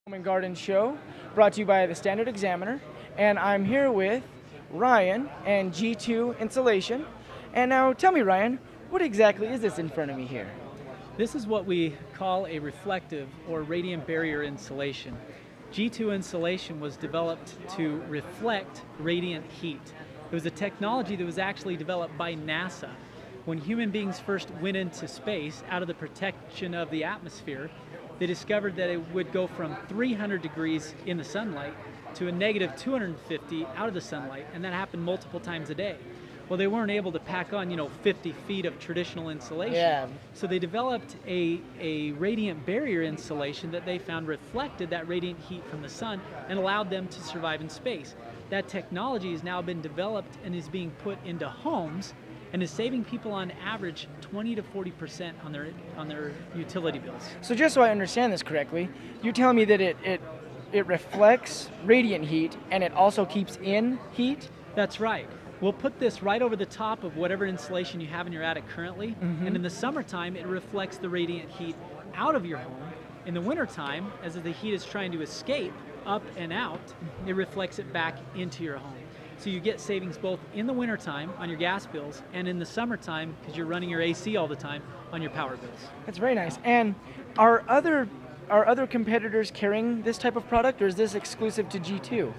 Home and Garden Show, brought to you by the Standard Examiner, and I'm here with Ryan and G2 Insulation. And now tell me, Ryan, what exactly is this in front of me here? This is what we call a reflective or radiant barrier insulation. G2 insulation was developed to reflect radiant heat. It was a technology that was actually developed by NASA. When human beings first went into space, out of the protection of the atmosphere, they discovered that it would go from 300 degrees in the sunlight to a negative 250 out of the sunlight, and that happened multiple times a day. Well, they weren't able to pack on, 50 feet of traditional insulation. Yeah. So they developed a radiant barrier insulation that they found reflected that radiant heat from the sun and allowed them to survive in space. That technology has now been developed and is being put into homes and is saving people on average 20 to 40% on their utility bills. So just so I understand this correctly, you're telling me that it reflects radiant heat and it also keeps in heat? That's right. We'll put this right over the top of whatever insulation you have in your attic currently, and in the summertime it reflects the radiant heat out of your home. In the wintertime, as the heat is trying to escape up and out, it reflects it back into your home. So you get savings both in the wintertime on your gas bills and in the summertime, because you're running your AC all the time, on your power bills. That's very nice. And are other competitors carrying this type of product, or is this exclusive to G2?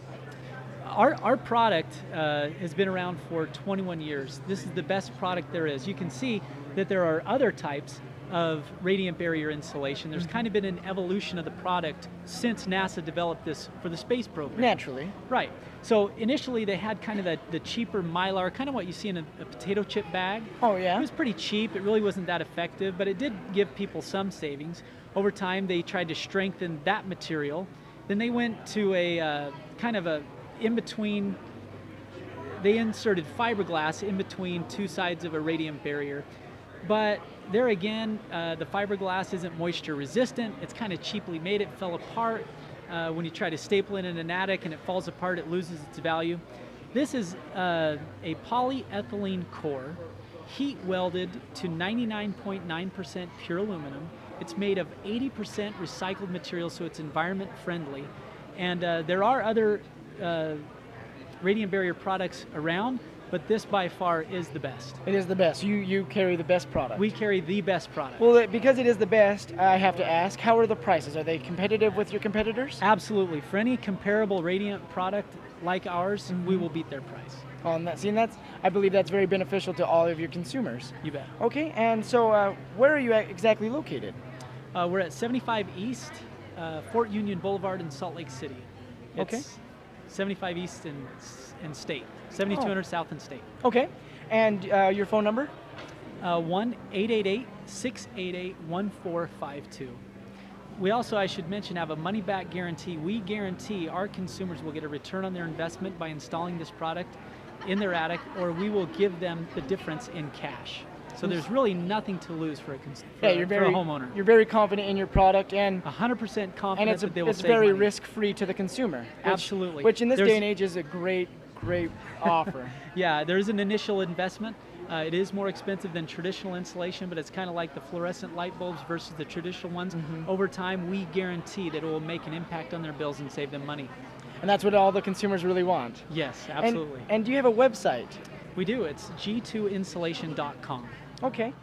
Our product has been around for 21 years. This is the best product there is. You can see that there are other types of radiant barrier insulation. There's kind of been an evolution of the product since NASA developed this for the space program. Naturally. Right. So initially they had kind of the cheaper Mylar, kind of what you see in a potato chip bag. Oh yeah? It was pretty cheap. It really wasn't that effective, but it did give people some savings. Over time they tried to strengthen that material. Then they went to a kind of a in-between, they inserted fiberglass in between two sides of a radiant barrier. But there again, the fiberglass isn't moisture resistant. It's kind of cheaply made. It fell apart. When you try to staple it in an attic and it falls apart, it loses its value. This is a polyethylene core, heat welded to 99.9% pure aluminum. It's made of 80% recycled material, so it's environment friendly. And there are other radiant barrier products around, but this by far is the best. It is the best. You carry the best product. We carry the best product. Well, because it is the best, I have to ask, how are the prices? Are they competitive with your competitors? Absolutely. For any comparable radiant product like ours, we will beat their price. I believe that's very beneficial to all of your consumers. You bet. Okay, and so where are you exactly located? We're at 75 East, Fort Union Boulevard in Salt Lake City. Okay. It's 75 East and State, 7200 South and State. Okay, and your phone number? 1-888-688-1452. We also, I should mention, have a money-back guarantee. We guarantee our consumers will get a return on their investment by installing this product in their attic, or we will give them the difference in cash. So there's really nothing to lose for a homeowner. You're very confident in your product, and 100% confident that they will it's save very money. risk-free to the consumer. Absolutely. Which in this day and age is a great offer. Yeah, there's an initial investment. It is more expensive than traditional insulation, but it's kind of like the fluorescent light bulbs versus the traditional ones. Over time, we guarantee that it will make an impact on their bills and save them money. And that's what all the consumers really want. Yes, absolutely. And do you have a website? We do. It's g2insulation.com. Okay.